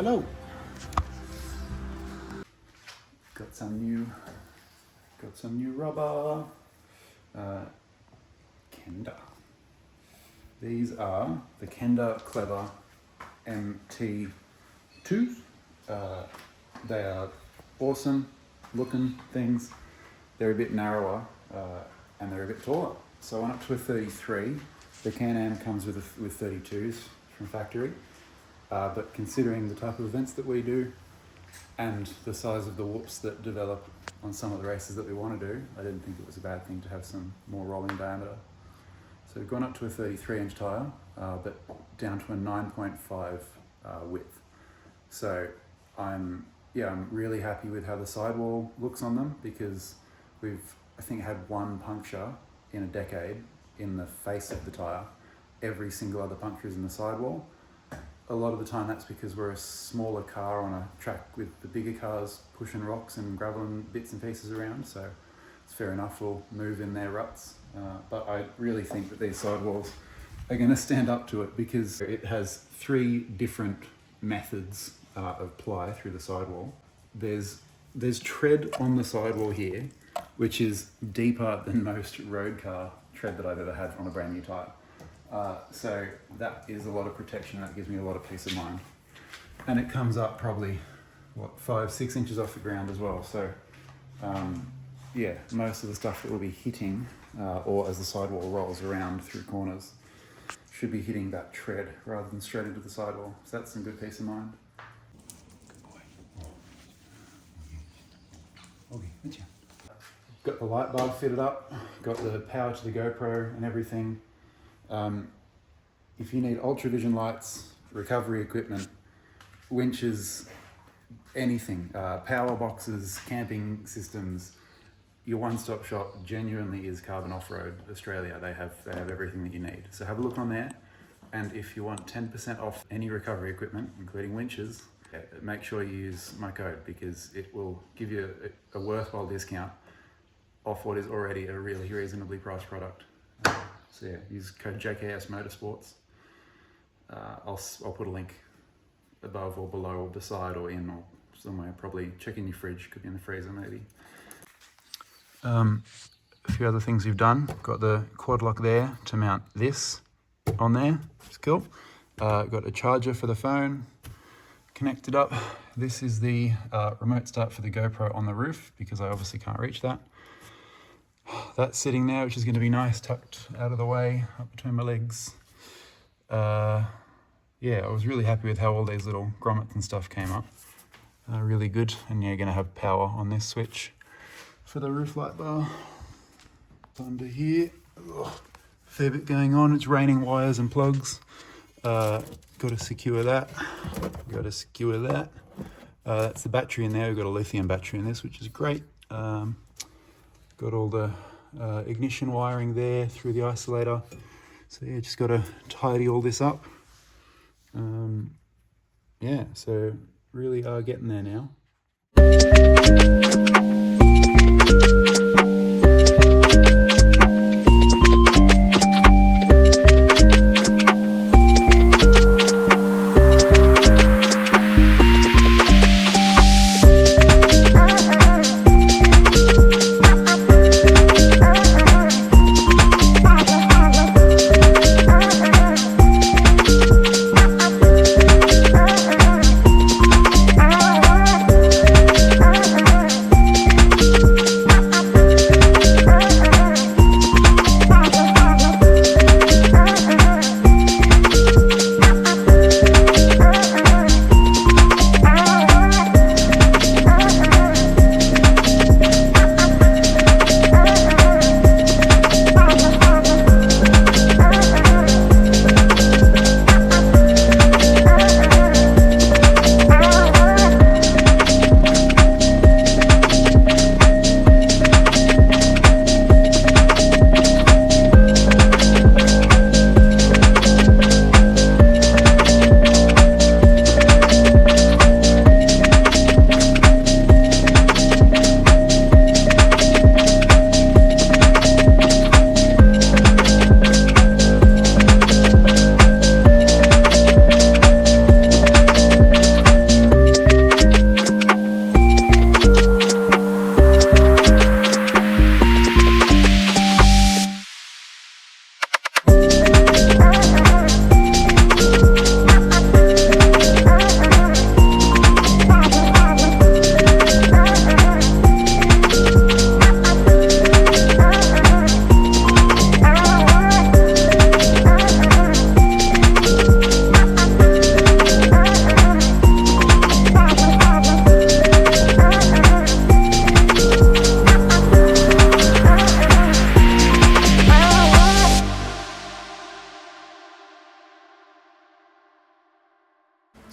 Hello. Got some new rubber. Kenda. These are the KENDA KLEVER MT2s. They are awesome looking things. They're a bit narrower and they're a bit taller. So I went up to a 33. The Can-Am comes with 32s from factory. But considering the type of events that we do and the size of the whoops that develop on some of the races that we want to do, I didn't think it was a bad thing to have some more rolling diameter. So we've gone up to a 33-inch tyre, but down to a 9.5 width. So I'm really happy with how the sidewall looks on them, because we've, I think, had one puncture in a decade in the face of the tyre. Every single other puncture is in the sidewall. A lot of the time that's because we're a smaller car on a track with the bigger cars pushing rocks and gravel and bits and pieces around, so it's fair enough, we'll move in their ruts. But I really think that these sidewalls are going to stand up to it, because it has 3 different methods of ply through the sidewall. There's tread on the sidewall here, which is deeper than most road car tread that I've ever had on a brand new tyre. So that is a lot of protection. That gives me a lot of peace of mind. And it comes up probably, 5-6 inches off the ground as well. So yeah, most of the stuff that we'll be hitting, or as the sidewall rolls around through corners, should be hitting that tread rather than straight into the sidewall. So that's some good peace of mind. Good boy. Okay, gotcha. Got the light bar fitted up, got the power to the GoPro and everything. If you need ultravision lights, recovery equipment, winches, anything, power boxes, camping systems, your one-stop shop genuinely is Carbon Off-Road Australia. They have everything that you need. So have a look on there, and if you want 10% off any recovery equipment, including winches, make sure you use my code, because it will give you a worthwhile discount off what is already a really reasonably priced product. So yeah, use code JKS Motorsports. I'll put a link above or below or beside or in or somewhere. Probably check in your fridge, could be in the freezer maybe. A few other things we've done. Got the quad lock there to mount this on there. It's cool. Got a charger for the phone connected up. This is the remote start for the GoPro on the roof, because I obviously can't reach that. That's sitting there, which is going to be nice, tucked out of the way, up between my legs. Yeah, I was really happy with how all these little grommets and stuff came up. Really good. And yeah, going to have power on this switch for the roof light bar. Under here, fair bit going on. It's raining wires and plugs. Got to secure that. Got to secure that. That's the battery in there. We've got a lithium battery in this, which is great. Got all the ignition wiring there through the isolator. So yeah, just got to tidy all this up. Yeah, so really are getting there now.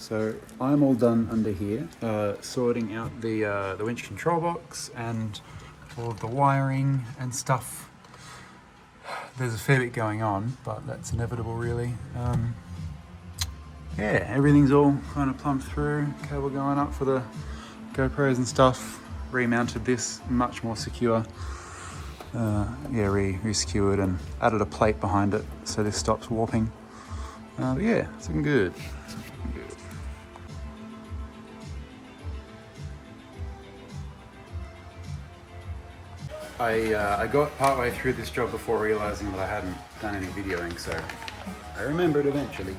So I'm all done under here, sorting out the winch control box and all of the wiring and stuff. There's a fair bit going on, but that's inevitable really. Yeah, everything's all kind of plumbed through, cable going up for the GoPros and stuff. Remounted this, much more secure. Yeah, re-secured and added a plate behind it so this stops warping. But yeah, it's looking good. I got partway through this job before realising that I hadn't done any videoing, so I remembered eventually.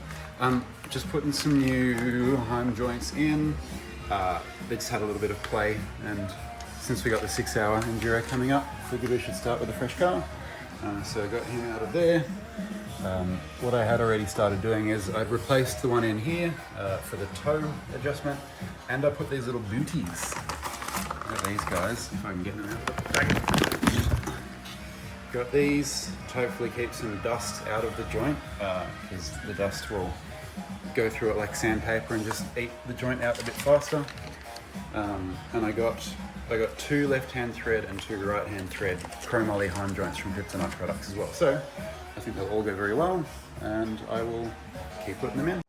Just putting some new heim joints in. They just had a little bit of play, and since we got the 6-hour enduro coming up, figured we should start with a fresh car. So I got him out of there. What I had already started doing is I'd replaced the one in here for the toe adjustment, and I put these little booties. Look at these guys, if I can get them out. Got these to hopefully keep some dust out of the joint, because the dust will go through it like sandpaper and just eat the joint out a bit faster. And I got 2 left-hand thread and 2 right-hand thread chromoly heim joints from Kryptonite products as well. So I think they'll all go very well, and I will keep putting them in.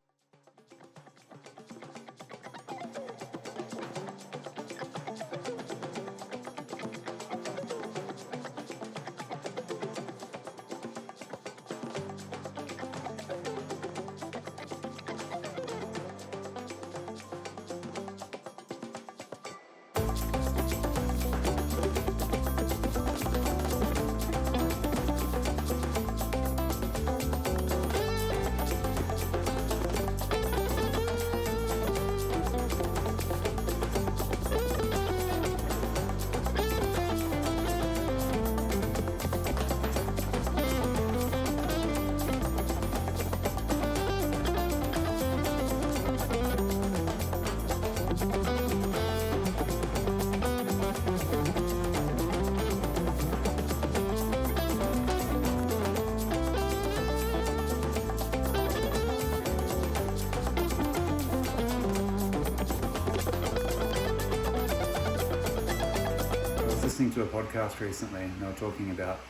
Listening to a podcast recently, and they were talking about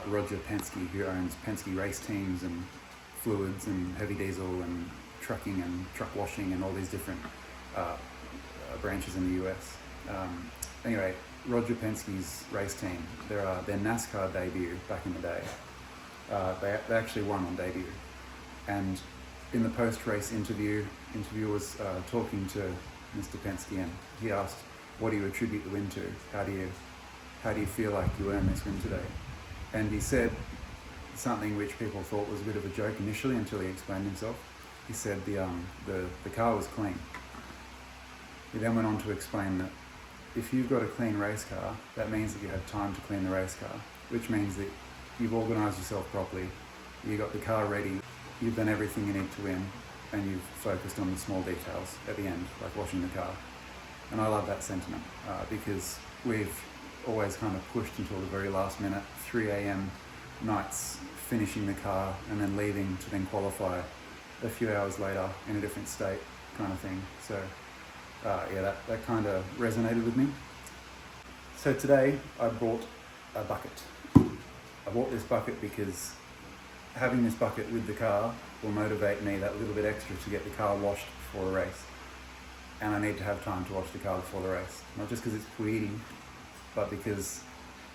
Roger Penske, who owns Penske race teams and fluids and heavy diesel and trucking and truck washing and all these different branches in the US. Anyway, Roger Penske's race team, their NASCAR debut back in the day, they actually won on debut. And in the post-race interviewer was talking to Mr. Penske, and he asked, "What do you attribute the win to? How do you feel like you earned this win today?" And he said something which people thought was a bit of a joke initially until he explained himself. He said the car was clean. He then went on to explain that if you've got a clean race car, that means that you had time to clean the race car, which means that you've organised yourself properly, you got the car ready, you've done everything you need to win, and you've focused on the small details at the end, like washing the car. And I love that sentiment because we've always kind of pushed until the very last minute, 3 a.m. nights, finishing the car and then leaving to then qualify a few hours later in a different state kind of thing. So yeah, that kind of resonated with me. So today I bought a bucket. I bought this bucket because having this bucket with the car will motivate me that little bit extra to get the car washed before a race. And I need to have time to wash the car before the race. Not just because it's Puidi, but because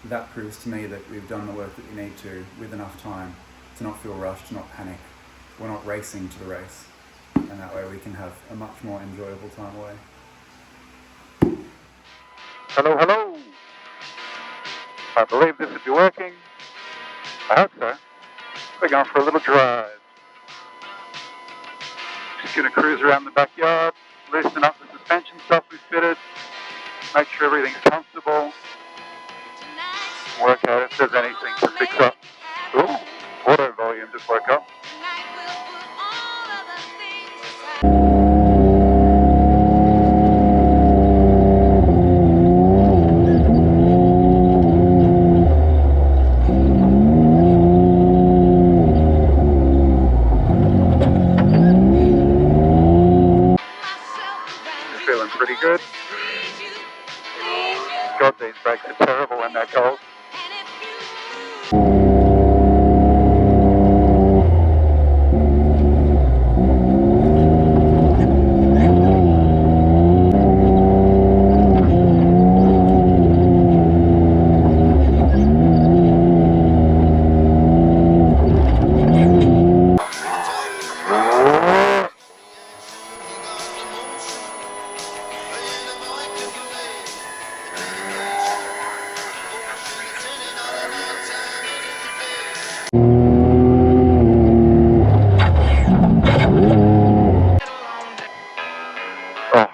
that proves to me that we've done the work that we need to with enough time to not feel rushed, to not panic. We're not racing to the race. And that way we can have a much more enjoyable time away. Hello, hello. I believe this would be working. I hope so. We're going for a little drive. Just going to cruise around the backyard, loosen up the suspension stuff we've fitted, make sure everything's comfortable, work out if there's anything to fix up. Ooh, auto volume just woke up. Oh,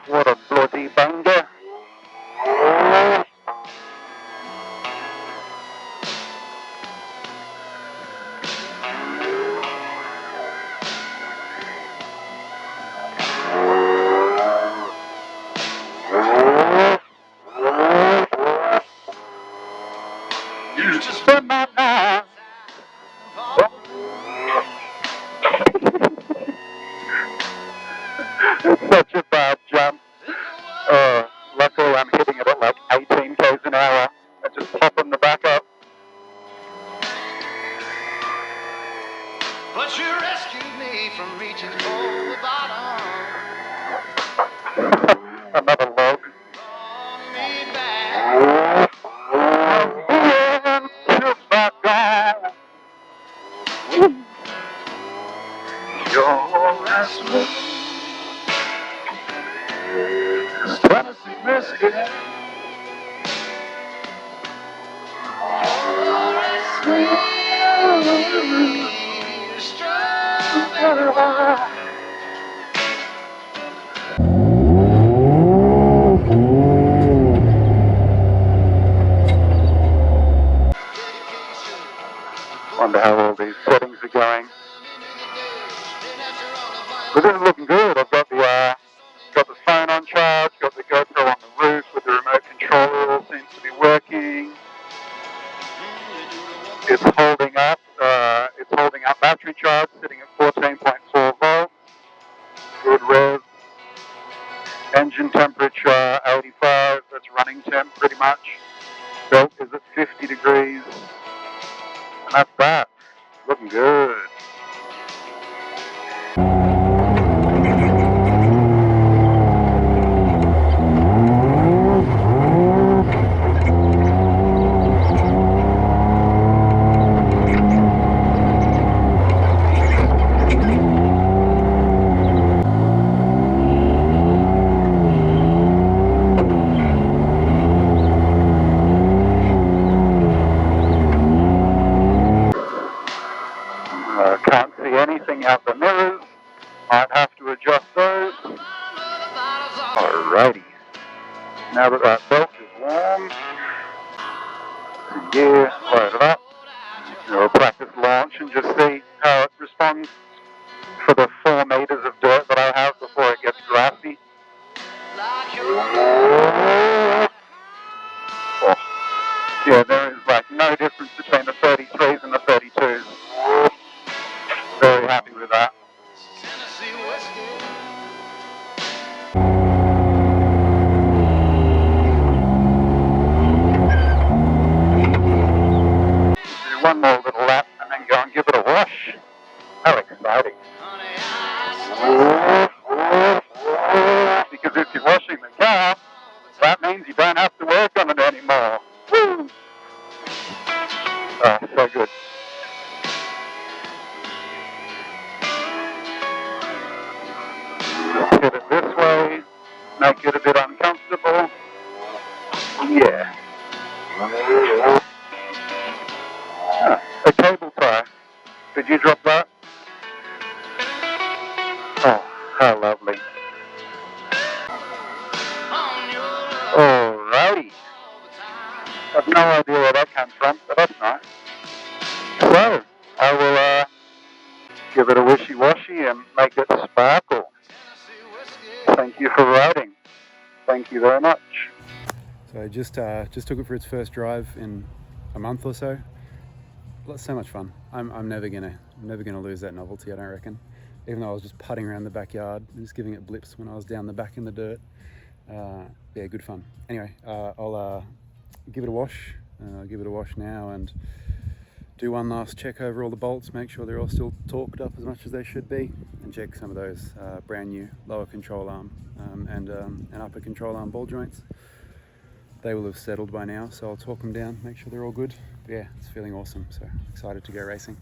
what a bloody banger. Used to spend my time. It's such a bad jump. Luckily I'm hitting it at like 18 k's an hour and just popping the back up. But you rescued me from reaching for the bottom. Another log. Brought me back. To my God. Your last move. Tennessee whiskey. Strawberry wine. Wonder how all these settings are going. But this is looking good. I've got the phone on charge, got the GoPro on the roof with the remote control. All seems to be working. It's holding up. It's holding up battery charge, sitting at 14.4 volts. Good rev. Engine temperature 85. That's running temp pretty much. Belt is at 50 degrees. And that's that. Looking good. Can't see anything out the mirrors. Might have to adjust those. Alrighty. Now that that belt is warm, gear loaded up. We'll practice launch and just see how it responds for the 4 meters of dirt that I have before it gets grassy. Oh. Yeah, there is like no difference between the 33s and the 32s. Very happy with that. Do one more little lap and then go and give it a wash. How exciting. Because if you're washing the car, that means you don't have to work on it anymore. Woo! Oh, so good. Just hit it this way, make it a bit uncomfortable. Yeah. Ah, a cable tie. Did you drop that? Oh, how lovely. Alrighty. I've no idea where that came from, but that's nice. So, I will give it a wishy-washy and make it sparkle. Thank you for riding. Thank you very much. So I just took it for its first drive in a month or so. That's so much fun. I'm never gonna lose that novelty, I don't reckon. Even though I was just putting around the backyard and just giving it blips when I was down the back in the dirt. Yeah, good fun. Anyway, I'll give it a wash. I'll give it a wash now and do one last check over all the bolts, make sure they're all still torqued up as much as they should be, and check some of those brand new lower control arm and upper control arm ball joints. They will have settled by now, so I'll torque them down, make sure they're all good. But yeah, it's feeling awesome, so excited to go racing.